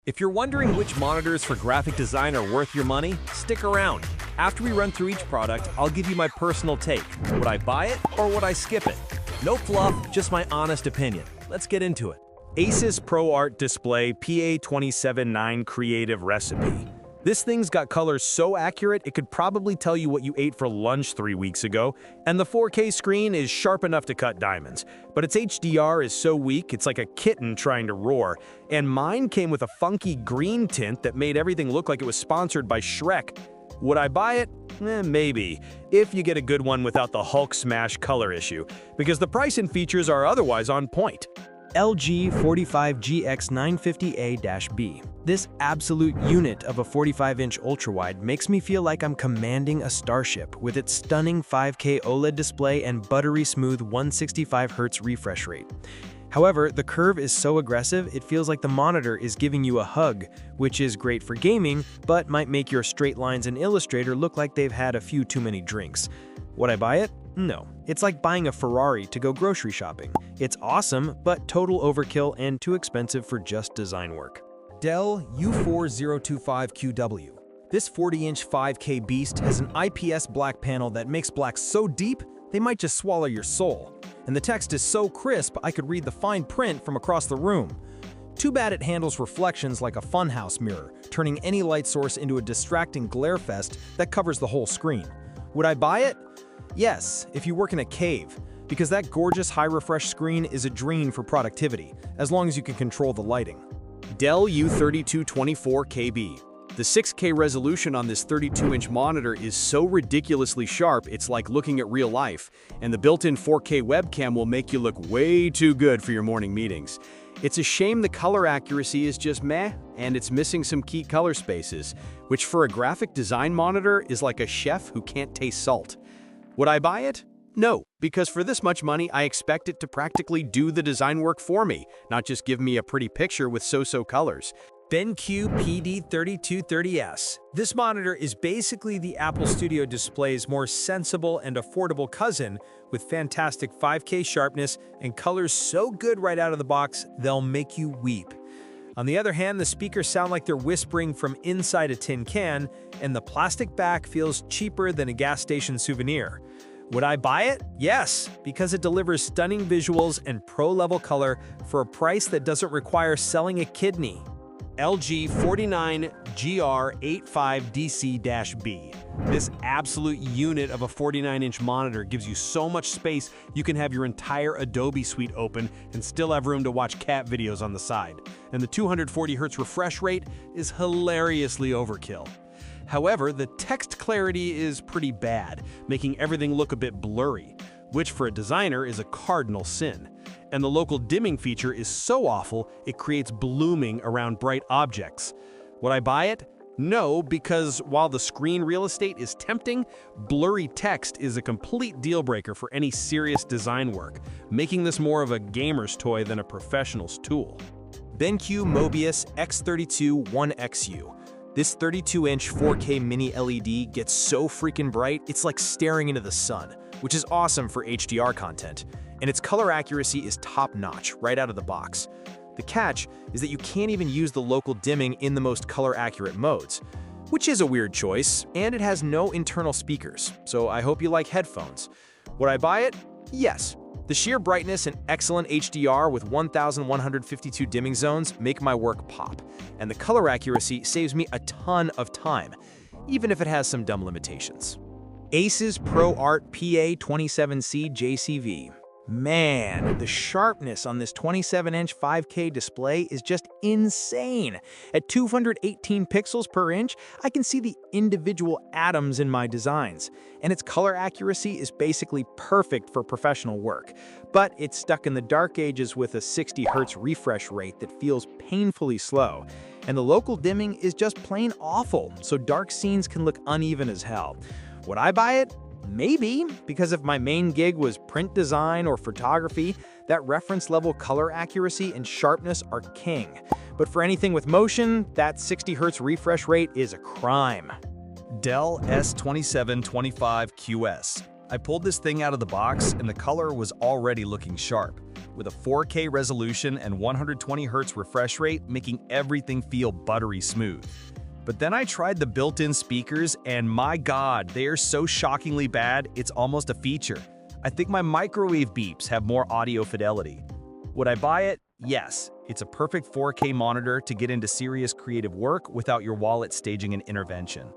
If you're wondering which monitors for graphic design are worth your money, stick around. After we run through each product, I'll give you my personal take. Would I buy it or would I skip it? No fluff, just my honest opinion. Let's get into it. Asus ProArt Display PA279 Creative Recipe. This thing's got colors so accurate it could probably tell you what you ate for lunch 3 weeks ago, and the 4K screen is sharp enough to cut diamonds. But its HDR is so weak it's like a kitten trying to roar, and mine came with a funky green tint that made everything look like it was sponsored by Shrek. Would I buy it? Maybe, if you get a good one without the Hulk smash color issue, because the price and features are otherwise on point. LG 45GX950A-B. This absolute unit of a 45-inch ultrawide makes me feel like I'm commanding a starship with its stunning 5K OLED display and buttery smooth 165Hz refresh rate. However, the curve is so aggressive it feels like the monitor is giving you a hug, which is great for gaming, but might make your straight lines in Illustrator look like they've had a few too many drinks. Would I buy it? No. It's like buying a Ferrari to go grocery shopping. It's awesome, but total overkill and too expensive for just design work. Dell U4025QW. This 40-inch 5K beast has an IPS black panel that makes black so deep they might just swallow your soul. And the text is so crisp I could read the fine print from across the room. Too bad it handles reflections like a funhouse mirror, turning any light source into a distracting glare fest that covers the whole screen. Would I buy it? Yes, if you work in a cave, because that gorgeous high-refresh screen is a dream for productivity, as long as you can control the lighting. Dell U3224KB. The 6K resolution on this 32-inch monitor is so ridiculously sharp it's like looking at real life, and the built-in 4K webcam will make you look way too good for your morning meetings. It's a shame the color accuracy is just meh, and it's missing some key color spaces, which for a graphic design monitor is like a chef who can't taste salt. Would I buy it? No, because for this much money, I expect it to practically do the design work for me, not just give me a pretty picture with so-so colors. BenQ PD3230S. This monitor is basically the Apple Studio Display's more sensible and affordable cousin, with fantastic 5K sharpness and colors so good right out of the box, they'll make you weep. On the other hand, the speakers sound like they're whispering from inside a tin can, and the plastic back feels cheaper than a gas station souvenir. Would I buy it? Yes, because it delivers stunning visuals and pro-level color for a price that doesn't require selling a kidney. LG 49GR85DC-B. This absolute unit of a 49-inch monitor gives you so much space you can have your entire Adobe suite open and still have room to watch cat videos on the side. And the 240Hz refresh rate is hilariously overkill. However, the text clarity is pretty bad, making everything look a bit blurry, which for a designer is a cardinal sin. And the local dimming feature is so awful it creates blooming around bright objects. Would I buy it? No, because while the screen real estate is tempting, blurry text is a complete deal breaker for any serious design work, making this more of a gamer's toy than a professional's tool. BenQ Mobius X32 1XU. This 32-inch 4K mini LED gets so freaking bright, it's like staring into the sun, which is awesome for HDR content. And its color accuracy is top-notch right out of the box. The catch is that you can't even use the local dimming in the most color-accurate modes, which is a weird choice, and it has no internal speakers, so I hope you like headphones. Would I buy it? Yes. The sheer brightness and excellent HDR with 1,152 dimming zones make my work pop, and the color accuracy saves me a ton of time, even if it has some dumb limitations. Asus ProArt PA27C JCV. Man, the sharpness on this 27-inch 5K display is just insane. At 218 pixels per inch, I can see the individual atoms in my designs, and its color accuracy is basically perfect for professional work. But it's stuck in the dark ages with a 60Hz refresh rate that feels painfully slow. And the local dimming is just plain awful, so dark scenes can look uneven as hell. Would I buy it? Maybe, because if my main gig was print design or photography, that reference-level color accuracy and sharpness are king. But for anything with motion, that 60Hz refresh rate is a crime. Dell S2725QS. I pulled this thing out of the box and the color was already looking sharp. with a 4K resolution and 120Hz refresh rate, making everything feel buttery smooth. But then I tried the built-in speakers, and my God, they are so shockingly bad, it's almost a feature. I think my microwave beeps have more audio fidelity. Would I buy it? Yes. It's a perfect 4K monitor to get into serious creative work without your wallet staging an intervention.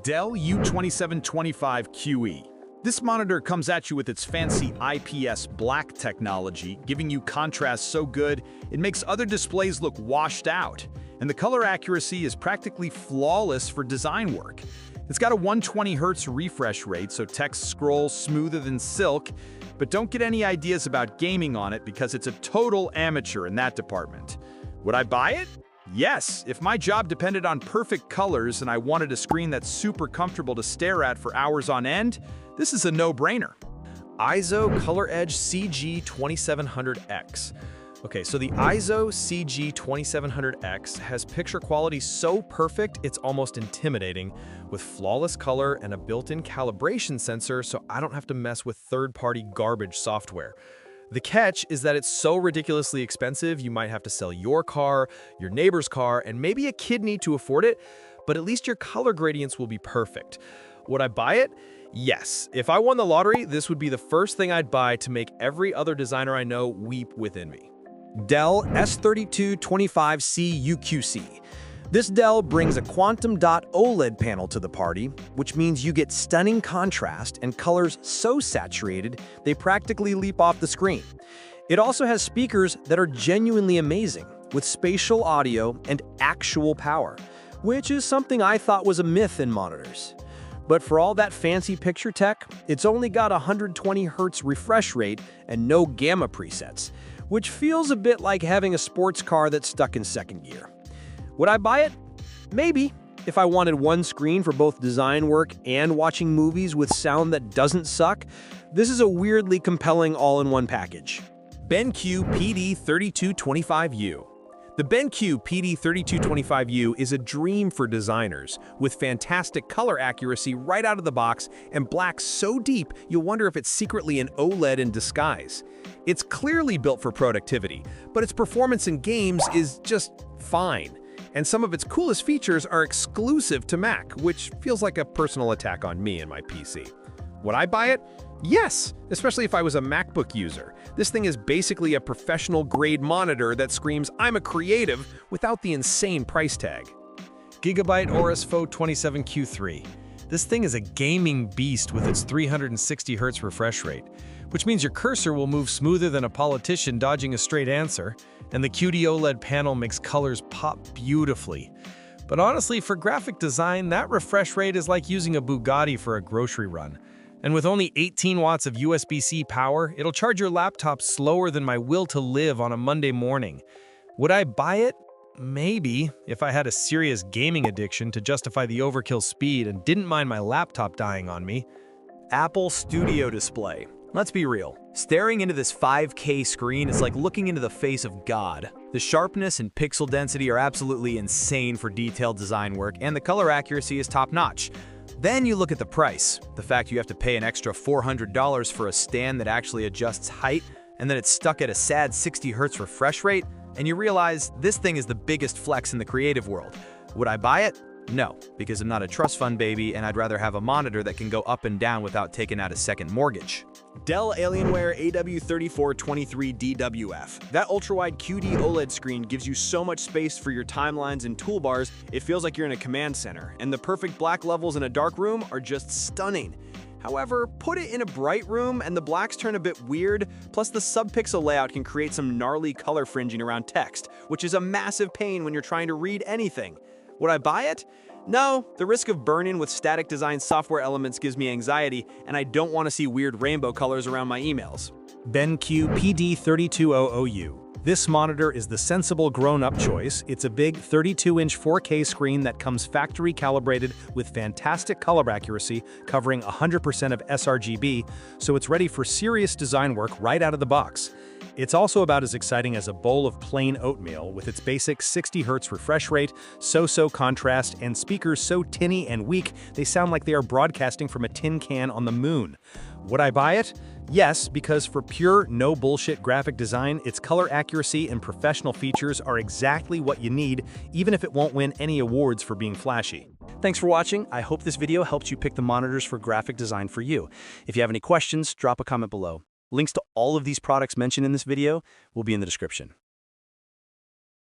Dell U2725QE. This monitor comes at you with its fancy IPS black technology, giving you contrast so good it makes other displays look washed out. And the color accuracy is practically flawless for design work. It's got a 120Hz refresh rate, so text scrolls smoother than silk, but don't get any ideas about gaming on it because it's a total amateur in that department. Would I buy it? Yes, if my job depended on perfect colors and I wanted a screen that's super comfortable to stare at for hours on end, this is a no-brainer. ISO ColorEdge CG2700X. Okay, so the ISO CG2700X has picture quality so perfect it's almost intimidating, with flawless color and a built-in calibration sensor so I don't have to mess with third-party garbage software. The catch is that it's so ridiculously expensive you might have to sell your car, your neighbor's car, and maybe a kidney to afford it, but at least your color gradients will be perfect. Would I buy it? Yes. If I won the lottery, this would be the first thing I'd buy to make every other designer I know weep within me. Dell S3225C UQC. This Dell brings a quantum dot OLED panel to the party, which means you get stunning contrast and colors so saturated they practically leap off the screen. It also has speakers that are genuinely amazing, with spatial audio and actual power, which is something I thought was a myth in monitors. But for all that fancy picture tech, it's only got a 120Hz refresh rate and no gamma presets, which feels a bit like having a sports car that's stuck in second gear. Would I buy it? Maybe, if I wanted one screen for both design work and watching movies with sound that doesn't suck. This is a weirdly compelling all-in-one package. BenQ PD3225U. The BenQ PD3225U is a dream for designers, with fantastic color accuracy right out of the box and black so deep you'll wonder if it's secretly an OLED in disguise. It's clearly built for productivity, but its performance in games is just fine. And some of its coolest features are exclusive to Mac, which feels like a personal attack on me and my PC. Would I buy it? Yes, especially if I was a MacBook user. This thing is basically a professional-grade monitor that screams, "I'm a creative," without the insane price tag. Gigabyte Aorus Pho 27Q3. This thing is a gaming beast with its 360Hz refresh rate, which means your cursor will move smoother than a politician dodging a straight answer, and the QD OLED panel makes colors pop beautifully. But honestly, for graphic design, that refresh rate is like using a Bugatti for a grocery run. And with only 18 watts of USB-C power, it'll charge your laptop slower than my will to live on a Monday morning. Would I buy it? Maybe, if I had a serious gaming addiction to justify the overkill speed and didn't mind my laptop dying on me. Apple Studio Display. Let's be real. Staring into this 5K screen is like looking into the face of God. The sharpness and pixel density are absolutely insane for detailed design work, and the color accuracy is top-notch. Then you look at the price. The fact you have to pay an extra $400 for a stand that actually adjusts height, and then it's stuck at a sad 60Hz refresh rate, and you realize this thing is the biggest flex in the creative world. Would I buy it? No, because I'm not a trust fund baby, and I'd rather have a monitor that can go up and down without taking out a second mortgage. Dell Alienware AW3423DWF. That ultra-wide QD OLED screen gives you so much space for your timelines and toolbars, it feels like you're in a command center, and the perfect black levels in a dark room are just stunning. However, put it in a bright room and the blacks turn a bit weird, plus the subpixel layout can create some gnarly color fringing around text, which is a massive pain when you're trying to read anything. Would I buy it? No, the risk of burn-in with static design software elements gives me anxiety, and I don't want to see weird rainbow colors around my emails. BenQ PD3200U. This monitor is the sensible grown-up choice. It's a big 32-inch 4K screen that comes factory calibrated with fantastic color accuracy, covering 100% of sRGB, so it's ready for serious design work right out of the box. It's also about as exciting as a bowl of plain oatmeal with its basic 60Hz refresh rate, so-so contrast, and speakers so tinny and weak they sound like they are broadcasting from a tin can on the moon. Would I buy it? Yes, because for pure, no bullshit graphic design, its color accuracy and professional features are exactly what you need, even if it won't win any awards for being flashy. Thanks for watching. I hope this video helps you pick the monitors for graphic design for you. If you have any questions, drop a comment below. Links to all of these products mentioned in this video will be in the description.